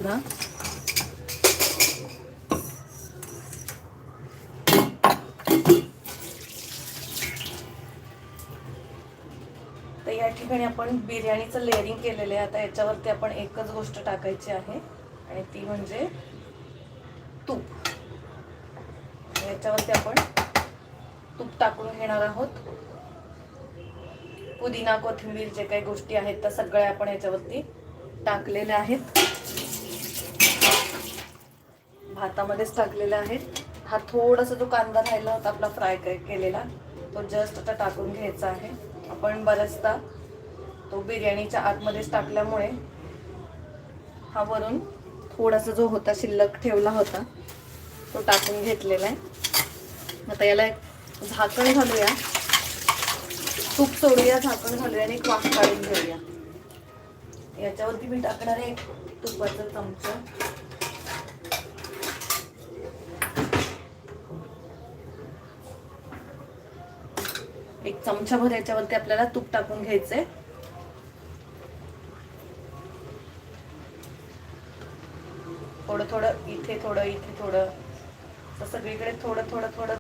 ना तर या ठिकाणी आपण बिर्याणीचं लेअरिंग केलेलं आहे. आता याच्यावरती आपण एकच गोष्ट टाकायची आहे आणि ती म्हणजे तूप. याच्यावरती आपण तूप टाकून घेणार आहोत. पुदिना, कोथिंबीर जे काही गोष्टी आहेत त्या सगळ्या आपण याच्यावरती टाकलेल्या आहेत. भातामध्येच टाकलेल्या आहेत. हा थोडासा जो कांदा राहिला होता आपला फ्राय केलेला तो जस्ट आता टाकून घ्यायचा आहे. आपण बऱ्याचदा तो बिर्याणीच्या आतमध्येच टाकल्यामुळे हा वरून थोडासा जो होता शिल्लक ठेवला होता तो टाकून घेतलेला आहे. आता याला एक झाकण घालूया, तूप सोडूया, झाकण घालूया आणि एक वाफ काढून घेऊया. याच्यावरती मी टाकणार आहे तुपाचा चमचा. एक चमचाभर याच्यावरती आपल्याला तूप टाकून घ्यायचंय. थोडं थोडं इथे, थोडं इथे, थोडं सगळीकडे थोडं थोडं थोडं